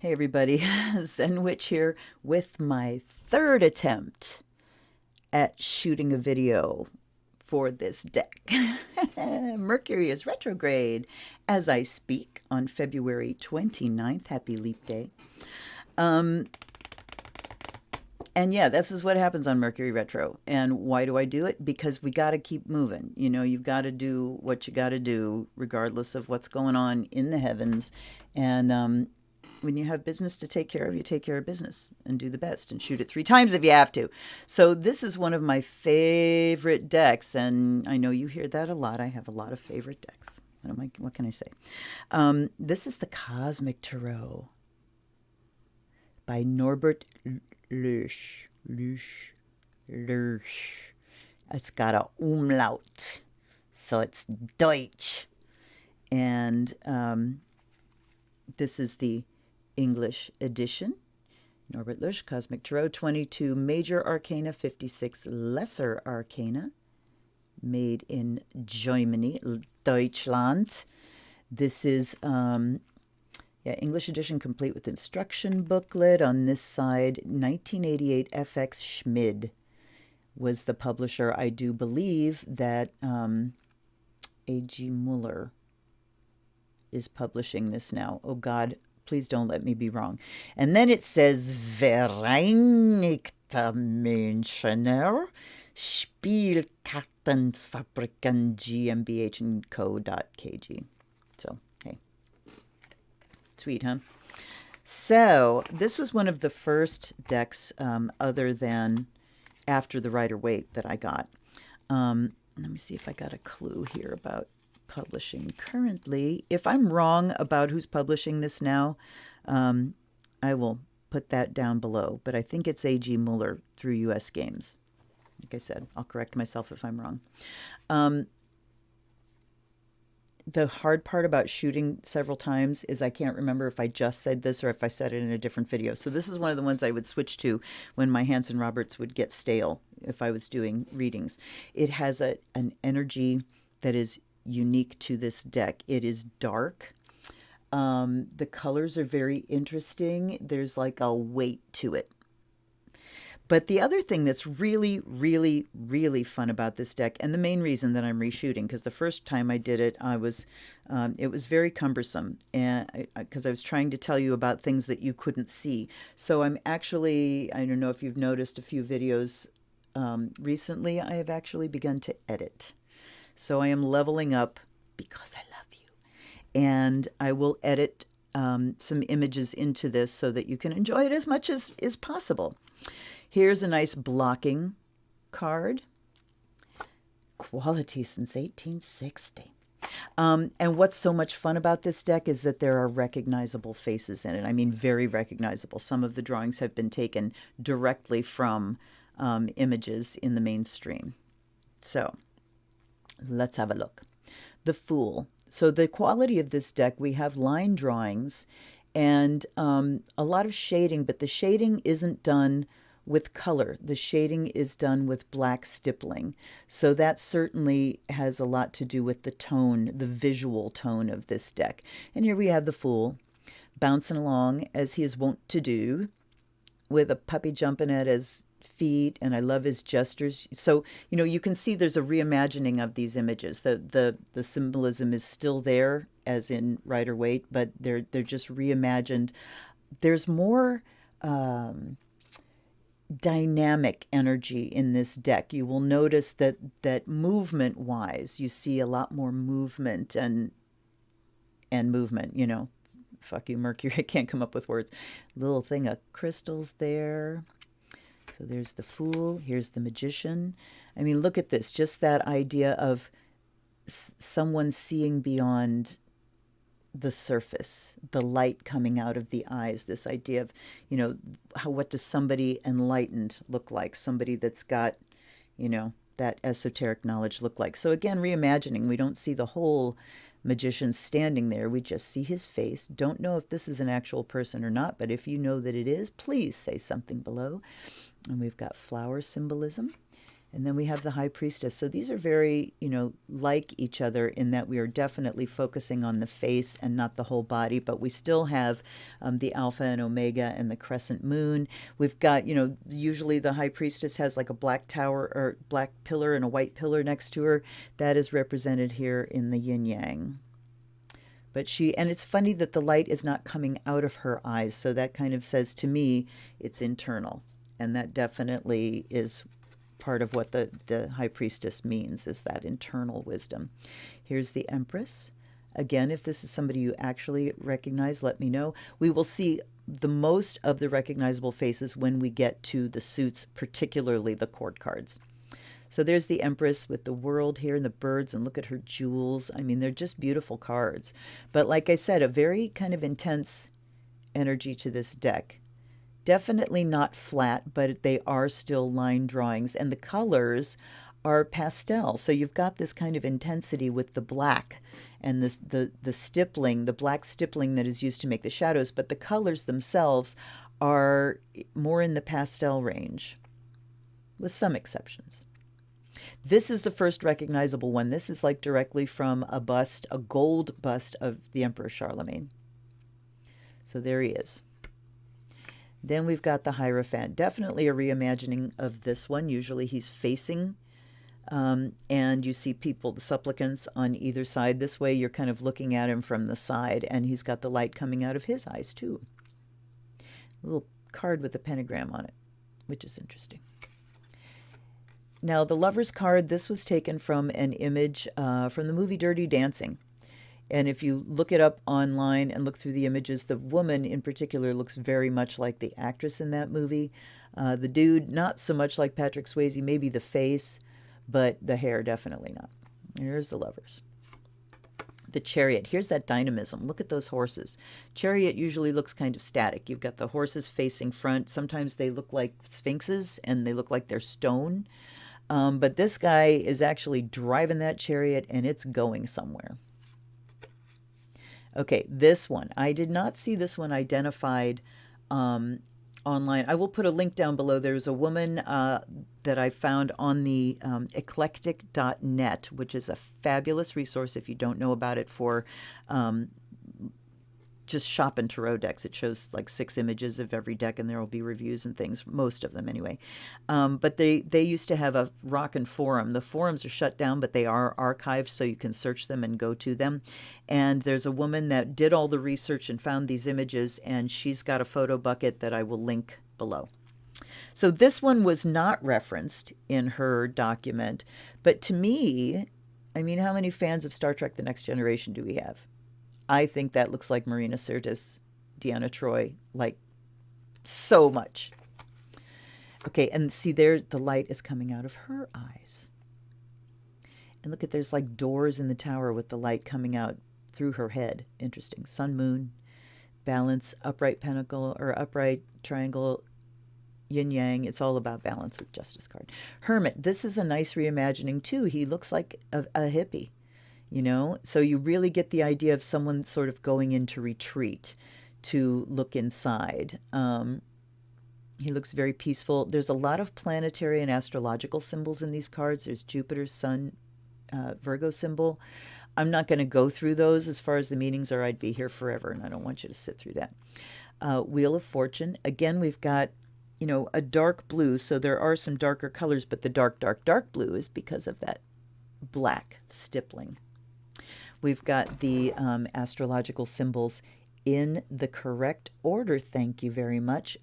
Hey everybody, ZenWitch here with my third attempt at shooting a video for this deck. Mercury is retrograde as I speak on February 29th. Happy Leap Day. Um, and yeah, this is what happens on Mercury retro. And why do I do it? Because we got to keep moving. You know, you've got to do what you got to do, regardless of what's going on in the heavens. And when you have business to take care of, you take care of business and do the best and shoot it 3 times if you have to. So this is one of my favorite decks, and I know you hear that a lot. I have a lot of favorite decks. What can I say? This is the Cosmic Tarot by Norbert Losche. Losche. It's got a umlaut, so it's Deutsch. And this is the English edition. Norbert Losche, Cosmic Tarot, 22 major arcana, 56 lesser arcana, made in Germany, Deutschland. This is English edition complete with instruction booklet. On this side, 1988 FX Schmid was the publisher. I do believe that A.G. Mueller is publishing this now. Oh God, please don't let me be wrong. And then it says Vereinigte Münchener Spielkartenfabriken GmbH and Co.kg. So, hey, sweet, huh? So, this was one of the first decks other than After the Rider-Waite that I got. Let me see if I got a clue here about publishing currently. If I'm wrong about who's publishing this now, I will put that down below. But I think it's A.G. Mueller through U.S. Games. Like I said, I'll correct myself if I'm wrong. The hard part about shooting several times is I can't remember if I just said this or if I said it in a different video. So this is one of the ones I would switch to when my Hanson Roberts would get stale if I was doing readings. It has an energy that is unique to this deck. It is dark. The colors are very interesting. There's like a weight to it. But the other thing that's really, really, really fun about this deck, and the main reason that I'm reshooting, because the first time I did it, it was very cumbersome, and because I was trying to tell you about things that you couldn't see. So I'm actually, I don't know if you've noticed a few videos recently, I have actually begun to edit. So I am leveling up because I love you. And I will edit some images into this so that you can enjoy it as much as is possible. Here's a nice blocking card. Quality since 1860. And what's so much fun about this deck is that there are recognizable faces in it. I mean, very recognizable. Some of the drawings have been taken directly from images in the mainstream. So let's have a look. The Fool. So the quality of this deck, we have line drawings and a lot of shading, but the shading isn't done with color. The shading is done with black stippling. So that certainly has a lot to do with the tone, the visual tone of this deck. And here we have the Fool bouncing along as he is wont to do, with a puppy jumping at his feet, and I love his gestures. So, you know, you can see there's a reimagining of these images. The symbolism is still there, as in Rider-Waite, but they're just reimagined. There's more dynamic energy in this deck. You will notice that movement-wise, you see a lot more movement and movement, you know. Fuck you, Mercury. I can't come up with words. Little thing of crystals there. So there's the Fool. Here's the Magician. I mean, look at this. Just that idea of someone seeing beyond the surface, the light coming out of the eyes. This idea of, you know, what does somebody enlightened look like? Somebody that's got, you know, that esoteric knowledge look like. So again, reimagining. We don't see the whole magician standing there. We just see his face. Don't know if this is an actual person or not, but if you know that it is, please say something below. And we've got flower symbolism. And then we have the High Priestess. So these are very, like each other in that we are definitely focusing on the face and not the whole body, but we still have the Alpha and Omega and the Crescent Moon. We've got, usually the High Priestess has like a black tower or black pillar and a white pillar next to her. That is represented here in the Yin Yang. And it's funny that the light is not coming out of her eyes. So that kind of says to me, it's internal. And that definitely is part of what the High Priestess means, is that internal wisdom. Here's the Empress. Again, if this is somebody you actually recognize, let me know. We will see the most of the recognizable faces when we get to the suits, particularly the court cards. So there's the Empress with the world here and the birds, and look at her jewels. I mean, they're just beautiful cards. But like I said, a very kind of intense energy to this deck. Definitely not flat, but they are still line drawings, and the colors are pastel. So you've got this kind of intensity with the black and the stippling, the black stippling that is used to make the shadows, but the colors themselves are more in the pastel range, with some exceptions. This is the first recognizable one. This is like directly from a bust, a gold bust of the Emperor Charlemagne. So there he is. Then we've got the Hierophant. Definitely a reimagining of this one. Usually he's facing, and you see people, the supplicants, on either side. This way you're kind of looking at him from the side, and he's got the light coming out of his eyes too. A little card with a pentagram on it, which is interesting. Now, the Lover's card, this was taken from an image from the movie Dirty Dancing. And if you look it up online and look through the images, the woman in particular looks very much like the actress in that movie. The dude, not so much like Patrick Swayze, maybe the face, but the hair, definitely not. Here's the Lovers. The Chariot. Here's that dynamism. Look at those horses. Chariot usually looks kind of static. You've got the horses facing front. Sometimes they look like sphinxes and they look like they're stone. But this guy is actually driving that chariot and it's going somewhere. Okay, this one. I did not see this one identified online. I will put a link down below. There's a woman that I found on the eclectic.net, which is a fabulous resource if you don't know about it, for just shopping tarot decks. It shows like 6 images of every deck, and there will be reviews and things, most of them anyway. But they used to have a rockin' forum. The forums are shut down, but they are archived, so you can search them and go to them. And there's a woman that did all the research and found these images, and she's got a photo bucket that I will link below. So this one was not referenced in her document, but to me, I mean, how many fans of Star Trek: The Next Generation do we have? I think that looks like Marina Sirtis, Deanna Troi, like so much. Okay, and see there, the light is coming out of her eyes. And look at, there's like doors in the tower with the light coming out through her head. Interesting. Sun, moon, balance, upright pentacle or upright triangle, yin yang. It's all about balance with Justice card. Hermit. This is a nice reimagining too. He looks like a hippie. So you really get the idea of someone sort of going into retreat to look inside. He looks very peaceful. There's a lot of planetary and astrological symbols in these cards. There's Jupiter, Sun, Virgo symbol. I'm not going to go through those as far as the meanings are. I'd be here forever, and I don't want you to sit through that. Wheel of Fortune. Again, we've got, a dark blue. So there are some darker colors, but the dark, dark, dark blue is because of that black stippling. We've got the astrological symbols in the correct order. Thank you very much.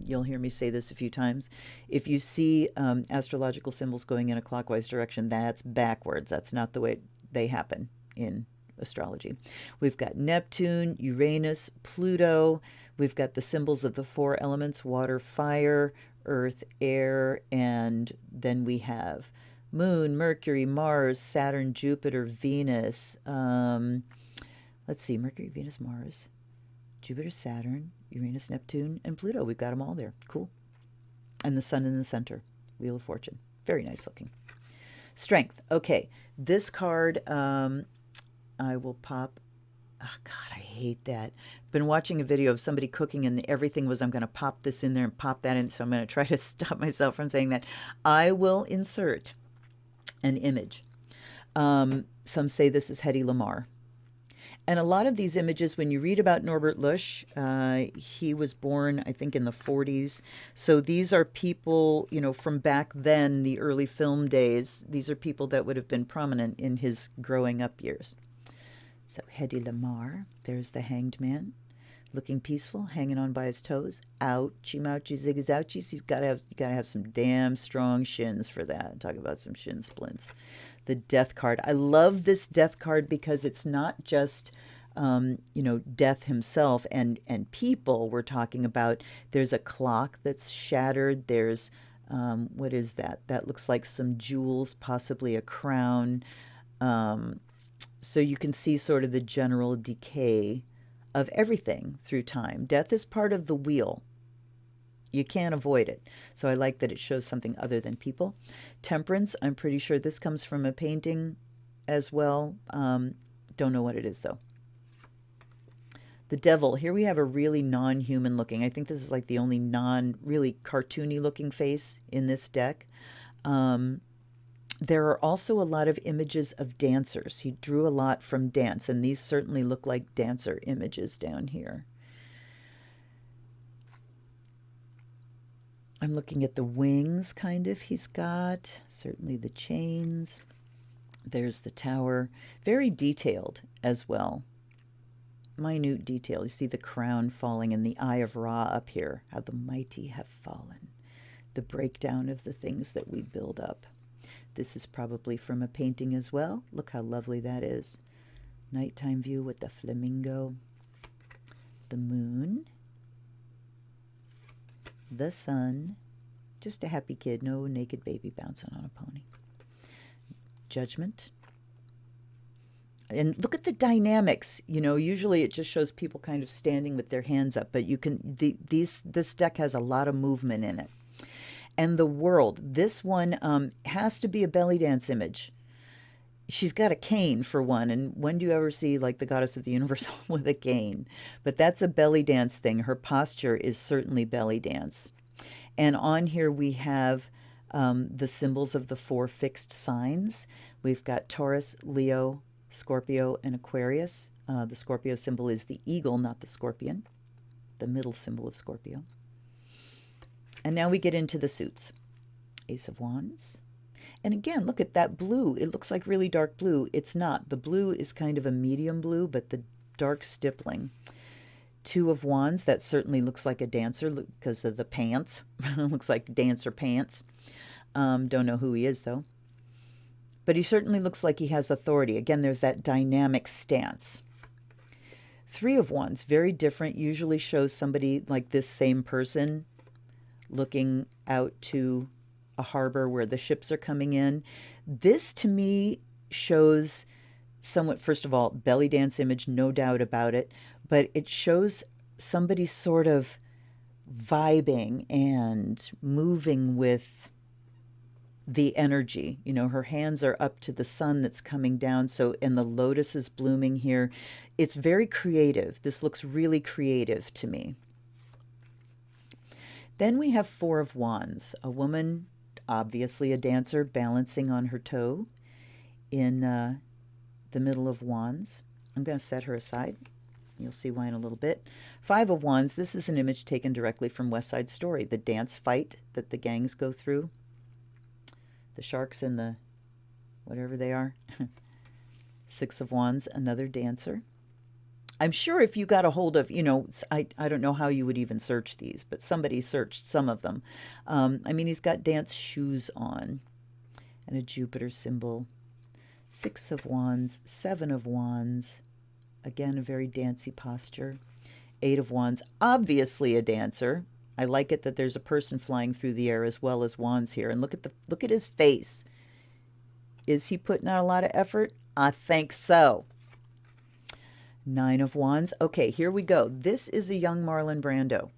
You'll hear me say this a few times. If you see astrological symbols going in a clockwise direction, that's backwards. That's not the way they happen in astrology. We've got Neptune, Uranus, Pluto. We've got the symbols of the 4 elements: water, fire, earth, air, and then we have Moon, Mercury, Mars, Saturn, Jupiter, Venus. Let's see, Mercury, Venus, Mars, Jupiter, Saturn, Uranus, Neptune, and Pluto. We've got them all there. Cool. And the sun in the center. Wheel of Fortune. Very nice looking. Strength. Okay, this card I will pop Oh God, I hate that. Been watching a video of somebody cooking and everything was, I'm going to pop this in there and pop that in. So I'm going to try to stop myself from saying that. I will insert an image. Some say this is Hedy Lamarr. And a lot of these images, when you read about Norbert Losche, he was born, I think, in the 40s. So these are people, you know, from back then, the early film days. These are people that would have been prominent in his growing up years. So Hedy Lamarr, there's the hanged man, looking peaceful, hanging on by his toes. Ouchie, mouchie, ziggy, ouchies. You gotta have some damn strong shins for that. Talk about some shin splints. The death card. I love this death card because it's not just, you know, death himself and people we're talking about. There's a clock that's shattered. There's, what is that? That looks like some jewels, possibly a crown. So you can see sort of the general decay of everything through time. Death is part of the wheel. You can't avoid it. So I like that it shows something other than people. Temperance, I'm pretty sure this comes from a painting as well. Don't know what it is, though. The devil, here we have a really non-human looking. I think this is like the only non-really cartoony looking face in this deck. There are also a lot of images of dancers. He drew a lot from dance, and these certainly look like dancer images down here. I'm looking at the wings, kind of, he's got. Certainly the chains. There's the tower. Very detailed as well. Minute detail. You see the crown falling and the Eye of Ra up here. How the mighty have fallen. The breakdown of the things that we build up. This is probably from a painting as well. Look how lovely that is. Nighttime view with the flamingo. The moon. The sun. Just a happy kid. No naked baby bouncing on a pony. Judgment. And look at the dynamics. You know, usually it just shows people kind of standing with their hands up, but you can, this deck has a lot of movement in it. And the world, this one has to be a belly dance image. She's got a cane for one, and when do you ever see like the goddess of the universe with a cane? But that's a belly dance thing. Her posture is certainly belly dance. And on here we have the symbols of the 4 fixed signs. We've got Taurus, Leo, Scorpio, and Aquarius. The Scorpio symbol is the eagle, not the scorpion, the middle symbol of Scorpio. And now we get into the suits. Ace of Wands. And again, look at that blue. It looks like really dark blue. It's not. The blue is kind of a medium blue, but the dark stippling. 2 of Wands. That certainly looks like a dancer because of the pants. Looks like dancer pants. Don't know who he is, though. But he certainly looks like he has authority. Again, there's that dynamic stance. 3 of Wands. Very different. Usually shows somebody like this same person looking out to a harbor where the ships are coming in. This to me shows somewhat, first of all, belly dance image, no doubt about it, but it shows somebody sort of vibing and moving with the energy. You know, her hands are up to the sun that's coming down, so, and the lotus is blooming here. It's very creative. This looks really creative to me. Then we have 4 of Wands, a woman, obviously a dancer, balancing on her toe in the middle of Wands. I'm going to set her aside. You'll see why in a little bit. 5 of Wands, this is an image taken directly from West Side Story, the dance fight that the gangs go through. The sharks and the whatever they are. 6 of Wands, another dancer. I'm sure if you got a hold of, you know, I don't know how you would even search these, but somebody searched some of them. I mean, he's got dance shoes on and a Jupiter symbol. 6 of Wands, 7 of Wands. Again, a very dancey posture. 8 of Wands, obviously a dancer. I like it that there's a person flying through the air as well as wands here. And look at his face. Is he putting out a lot of effort? I think so. 9 of Wands. Okay, here we go. This is a young Marlon Brando.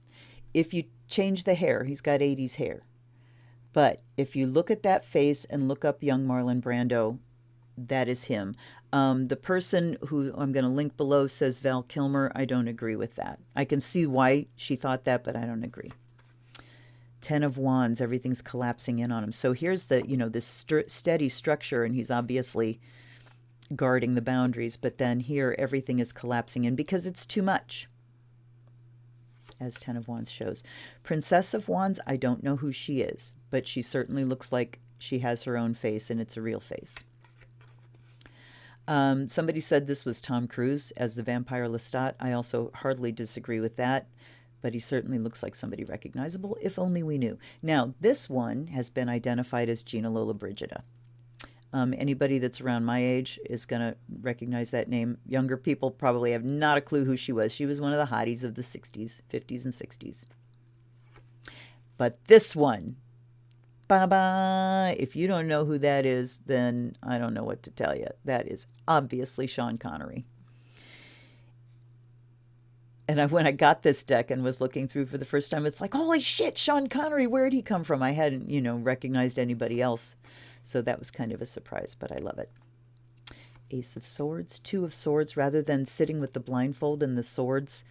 If you change the hair, he's got 80s hair. But if you look at that face and look up young Marlon Brando, That is him. The person who I'm going to link below says Val Kilmer. I don't agree with that. I can see why she thought that, but I don't agree. Ten of Wands, everything's collapsing in on him. So here's the, this steady structure, and he's obviously guarding the boundaries, but then here everything is collapsing in because it's too much, as Ten of Wands shows. Princess of Wands, I don't know who she is, but she certainly looks like she has her own face, and it's a real face. Somebody said this was Tom Cruise as the vampire Lestat. I also hardly disagree with that, but he certainly looks like somebody recognizable, if only we knew. Now, this one has been identified as Gina Lollobrigida. Anybody that's around my age is going to recognize that name. Younger people probably have not a clue who she was. She was one of the hotties of the 60s, 50s, and 60s. But this one, ba-ba, if you don't know who that is, then I don't know what to tell you. That is obviously Sean Connery. And when I got this deck and was looking through for the first time, it's like, holy shit, Sean Connery, where did he come from? I hadn't, recognized anybody else. So that was kind of a surprise, but I love it. Ace of Swords, Two of Swords, rather than sitting with the blindfold and the swords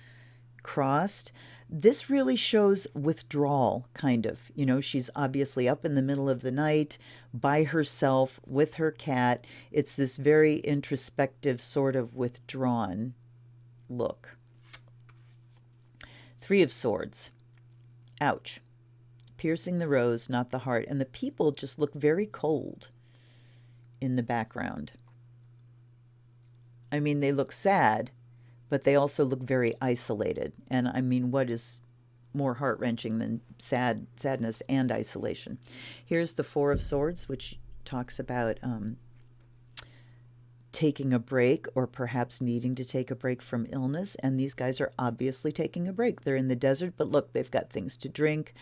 crossed. This really shows withdrawal, kind of. She's obviously up in the middle of the night by herself with her cat. It's this very introspective, sort of withdrawn look. Three of Swords. Ouch. Piercing the rose, not the heart. And the people just look very cold in the background. I mean, they look sad, but they also look very isolated. And I mean, what is more heart-wrenching than sadness and isolation? Here's the Four of Swords, which talks about taking a break, or perhaps needing to take a break from illness. And these guys are obviously taking a break. They're in the desert, but look, they've got things to drink.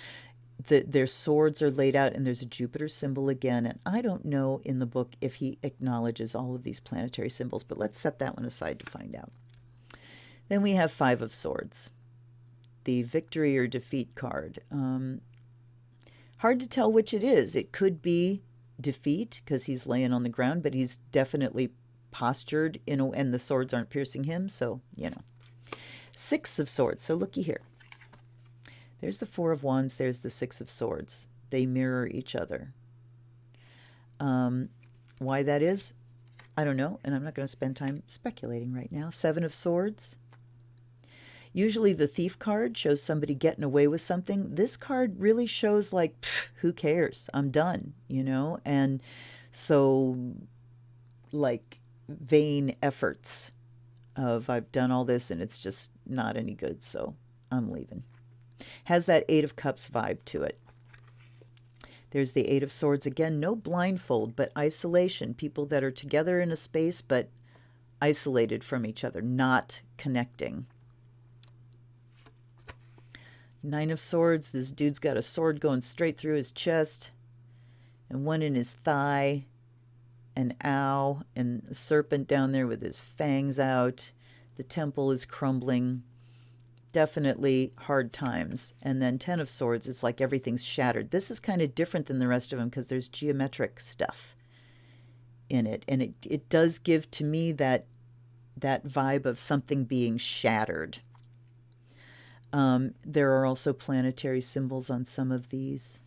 Their swords are laid out, and there's a Jupiter symbol again. And I don't know in the book if he acknowledges all of these planetary symbols, but let's set that one aside to find out. Then we have Five of Swords, the victory or defeat card. Hard to tell which it is. It could be defeat because he's laying on the ground, but he's definitely postured, and the swords aren't piercing him, so, Six of Swords. So looky here. There's the Four of Wands. There's the Six of Swords. They mirror each other. Why that is, I don't know, and I'm not going to spend time speculating right now. Seven of Swords. Usually the Thief card shows somebody getting away with something. This card really shows like, who cares? I'm done, And so, like, vain efforts of I've done all this and it's just not any good, so I'm leaving. Has that Eight of Cups vibe to it. There's the Eight of Swords again. No blindfold, but isolation. People that are together in a space, but isolated from each other, not connecting. Nine of Swords. This dude's got a sword going straight through his chest and one in his thigh. An owl and a serpent down there with his fangs out. The temple is crumbling. Definitely hard times. And then Ten of Swords, it's like everything's shattered. This is kind of different than the rest of them because there's geometric stuff in it. And it does give to me that vibe of something being shattered. There are also planetary symbols on some of these.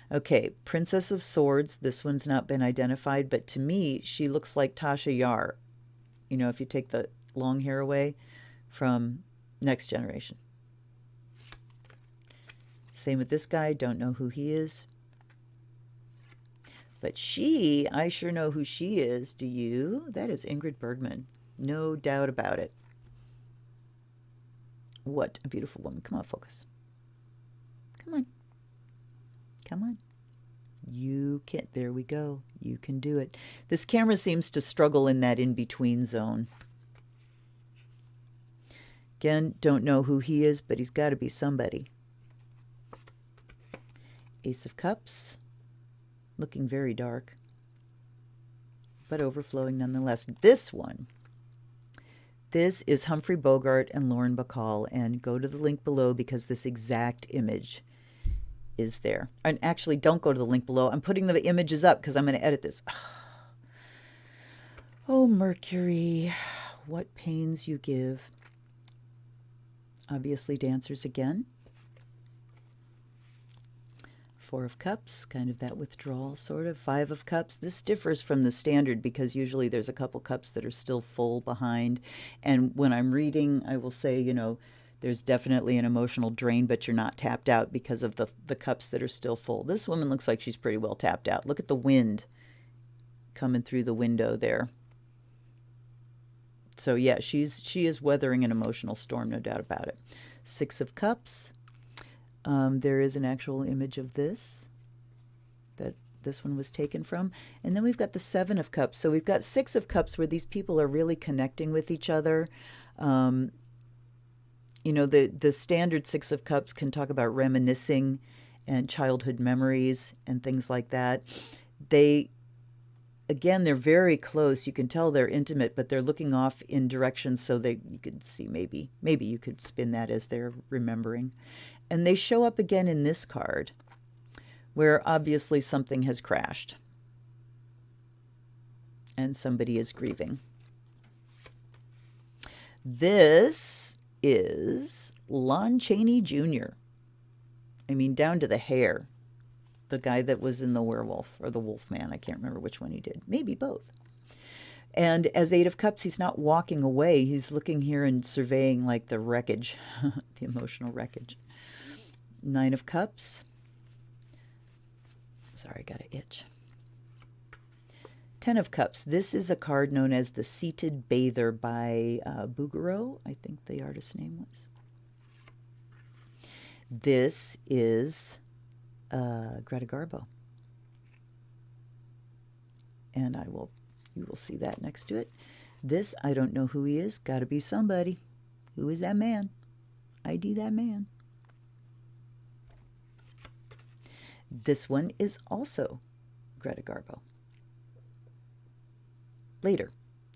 Okay, Princess of Swords. This one's not been identified, but to me, she looks like Tasha Yar. If you take the long hair away from Next Generation. Same with this guy. Don't know who he is. But I sure know who she is. Do you? That is Ingrid Bergman. No doubt about it. What a beautiful woman. Come on, focus. Come on. Come on. You can. There we go. You can do it. This camera seems to struggle in that in-between zone. Again, don't know who he is, but he's got to be somebody. Ace of Cups. Looking very dark, but overflowing nonetheless. This one. This is Humphrey Bogart and Lauren Bacall, and go to the link below because this exact image is there. And actually, don't go to the link below. I'm putting the images up because I'm going to edit this. Oh, Mercury, what pains you give. Obviously, dancers again. Four of Cups, kind of that withdrawal sort of. Five of Cups. This differs from the standard because usually there's a couple cups that are still full behind. And when I'm reading, I will say, you know, there's definitely an emotional drain, but you're not tapped out because of the cups that are still full. This woman looks like she's pretty well tapped out. Look at the wind coming through the window there. So yeah, she is weathering an emotional storm, no doubt about it. Six of Cups. There is an actual image of this that this one was taken from. And then we've got the Seven of Cups. So we've got Six of Cups where these people are really connecting with each other. You know, the standard Six of Cups can talk about reminiscing and childhood memories and things like that. They, again, they're very close. You can tell they're intimate, but they're looking off in directions so that you could see maybe you could spin that as they're remembering. And they show up again in this card where obviously something has crashed and somebody is grieving. This is Lon Chaney Jr. I mean, down to the hair. The guy that was in The Werewolf or The Wolfman. I can't remember which one he did. Maybe both. And as Eight of Cups, he's not walking away. He's looking here and surveying like the wreckage, the emotional wreckage. Nine of Cups. Sorry, I got an itch. Ten of Cups. This is a card known as the Seated Bather by Bouguereau, I think the artist's name was. This is Greta Garbo. And you will see that next to it. This, I don't know who he is. Got to be somebody. Who is that man? ID that man. This one is also Greta Garbo. Later,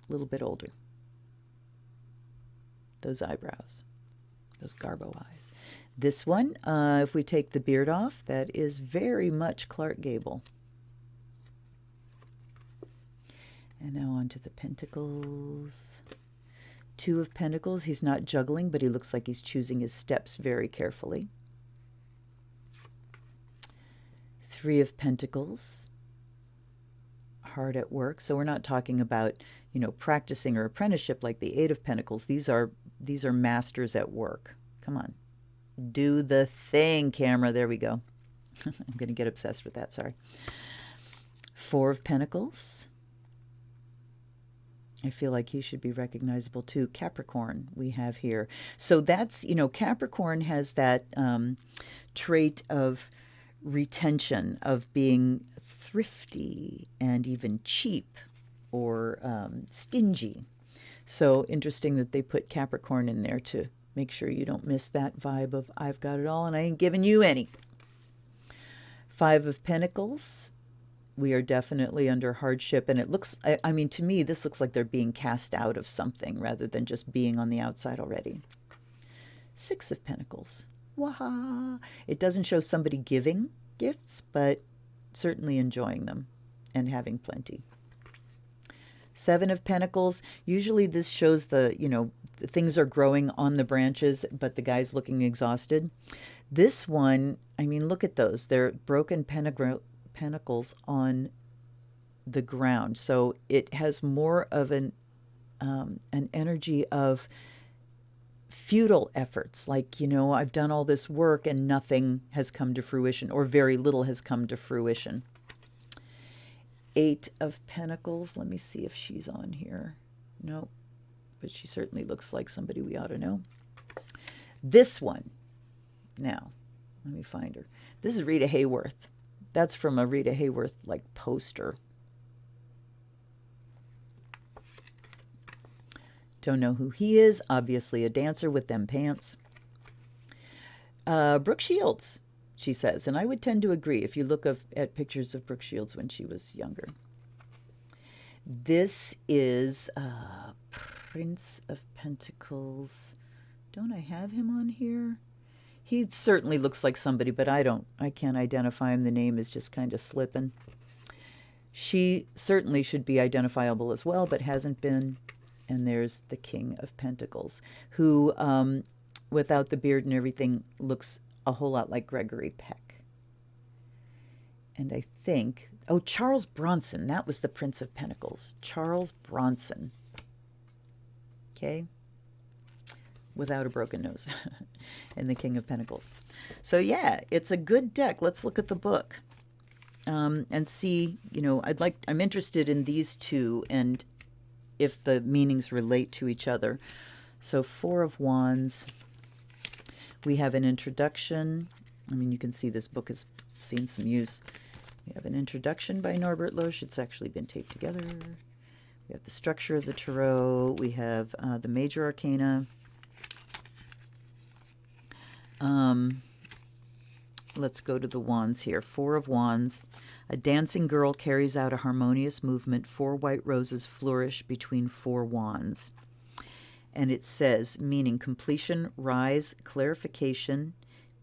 a little bit older. Those eyebrows, those Garbo eyes. This one, if we take the beard off, that is very much Clark Gable. And now on to the Pentacles. Two of Pentacles. He's not juggling, but he looks like he's choosing his steps very carefully. Three of Pentacles, hard at work. So we're not talking about, you know, practicing or apprenticeship like the Eight of Pentacles. These are masters at work. Come on, do the thing, camera. There we go. I'm going to get obsessed with that. Sorry. Four of Pentacles. I feel like he should be recognizable too. Capricorn we have here. So that's, you know, Capricorn has that trait of retention, of being thrifty and even cheap or stingy. So interesting that they put Capricorn in there to make sure you don't miss that vibe of I've got it all and I ain't giving you any. Five of Pentacles. We are definitely under hardship, and it looks, I mean, to me, this looks like they're being cast out of something rather than just being on the outside already. Six of Pentacles. Waha! It doesn't show somebody giving gifts, but certainly enjoying them and having plenty. Seven of Pentacles. Usually this shows the, you know, things are growing on the branches, but the guy's looking exhausted. This one, I mean, look at those. They're broken pentacles on the ground. So it has more of an energy of futile efforts, like, you know, I've done all this work and nothing has come to fruition, or very little has come to fruition. Eight of Pentacles. Let me see if she's on here. No, but she certainly looks like somebody we ought to know. This one. Now, let me find her. This is Rita Hayworth. That's from a Rita Hayworth, like, poster. Don't know who he is. Obviously a dancer with them pants. Brooke Shields, she says. And I would tend to agree if you look at pictures of Brooke Shields when she was younger. This is Prince of Pentacles. Don't I have him on here? He certainly looks like somebody, but I can't identify him. The name is just kind of slipping. She certainly should be identifiable as well, but hasn't been. And there's the King of Pentacles, who, without the beard and everything, looks a whole lot like Gregory Peck. And I think, oh, Charles Bronson, that was the Prince of Pentacles. Charles Bronson. Okay. Without a broken nose. And the King of Pentacles. So yeah, it's a good deck. Let's look at the book. And see, you know, I'm interested in these two and if the meanings relate to each other. So Four of Wands. We have an introduction. I mean, you can see this book has seen some use. We have an introduction by Norbert Losche. It's actually been taped together. We have the structure of the tarot. We have the major arcana. Let's go to the wands here. Four of Wands. A dancing girl carries out a harmonious movement. 4 white roses flourish between 4 wands. And it says, meaning completion, rise, clarification,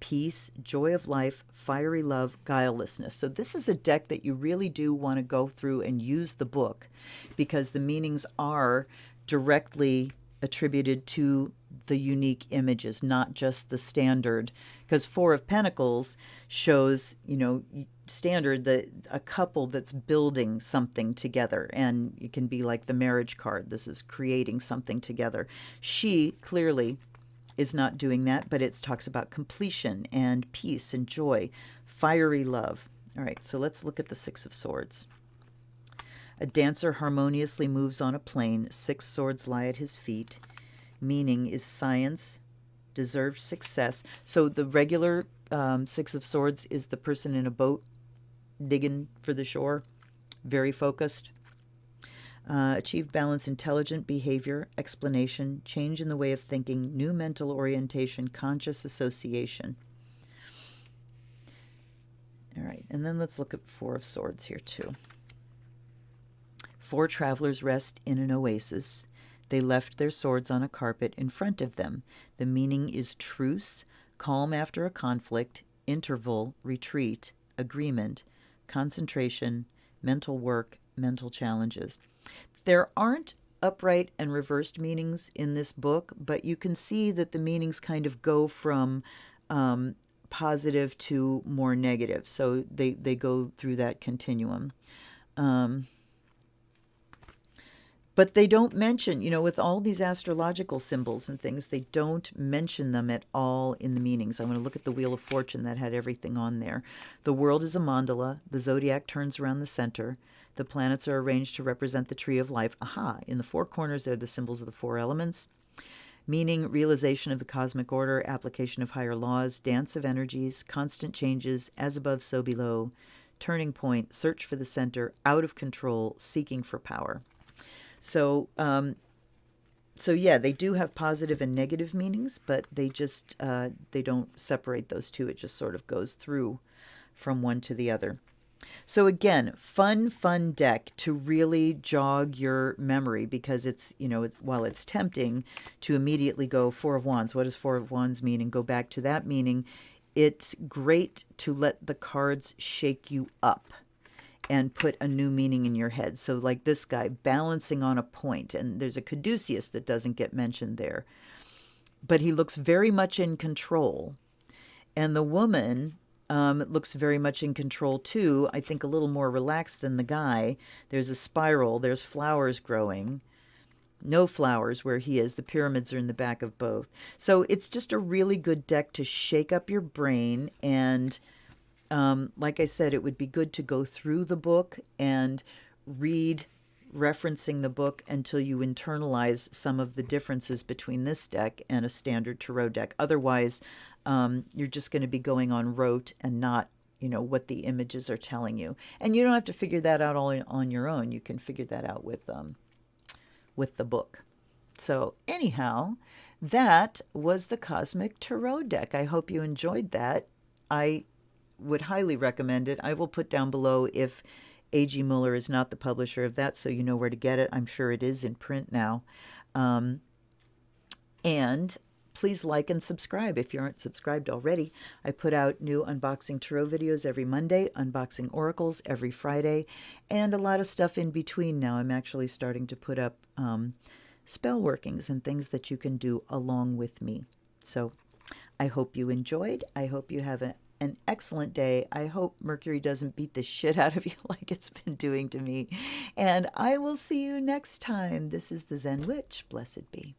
peace, joy of life, fiery love, guilelessness. So this is a deck that you really do want to go through and use the book, because the meanings are directly attributed to the unique images, not just the standard. Because Four of Pentacles shows, you know, standard, a couple that's building something together, and it can be like the marriage card. This is creating something together. She clearly is not doing that, but it talks about completion and peace and joy, fiery love. All right, so let's look at the Six of Swords. A dancer harmoniously moves on a plane. 6 swords lie at his feet. Meaning is science, deserved success. So the regular Six of Swords is the person in a boat digging for the shore, very focused. Achieve balance, intelligent behavior, explanation, change in the way of thinking, new mental orientation, conscious association. All right, and then let's look at Four of Swords here too. 4 travelers rest in an oasis. They left their swords on a carpet in front of them. The meaning is truce, calm after a conflict, interval, retreat, agreement, concentration, mental work, mental challenges. There aren't upright and reversed meanings in this book, but you can see that the meanings kind of go from positive to more negative. So they go through that continuum. But they don't mention, you know, with all these astrological symbols and things, they don't mention them at all in the meanings. I'm going to look at the Wheel of Fortune that had everything on there. The world is a mandala. The zodiac turns around the center. The planets are arranged to represent the tree of life. Aha! In the 4 corners, they're the symbols of the 4 elements. Meaning, realization of the cosmic order, application of higher laws, dance of energies, constant changes, as above, so below, turning point, search for the center, out of control, seeking for power. So, so yeah, they do have positive and negative meanings, but they just, they don't separate those two. It just sort of goes through from one to the other. So again, fun deck to really jog your memory, because it's, you know, while it's tempting to immediately go Four of Wands, what does Four of Wands mean, and go back to that meaning, it's great to let the cards shake you up and put a new meaning in your head. So like this guy, balancing on a point, and there's a caduceus that doesn't get mentioned there, but he looks very much in control. And the woman looks very much in control too, I think a little more relaxed than the guy. There's a spiral, there's flowers growing. No flowers where he is. The pyramids are in the back of both. So it's just a really good deck to shake up your brain. And like I said, it would be good to go through the book and read referencing the book until you internalize some of the differences between this deck and a standard tarot deck. Otherwise, you're just going to be going on rote and not, you know, what the images are telling you. And you don't have to figure that out all on your own. You can figure that out with the book. So anyhow, that was the Cosmic Tarot deck. I hope you enjoyed that. I would highly recommend it. I will put down below if A.G. Mueller is not the publisher of that, so you know where to get it. I'm sure it is in print now. And Please like and subscribe if you aren't subscribed already. I put out new unboxing tarot videos every Monday, unboxing oracles every Friday, and a lot of stuff in between now. I'm actually starting to put up spell workings and things that you can do along with me. So I hope you enjoyed. I hope you have an excellent day. I hope Mercury doesn't beat the shit out of you like it's been doing to me. And I will see you next time. This is the Zen Witch. Blessed be.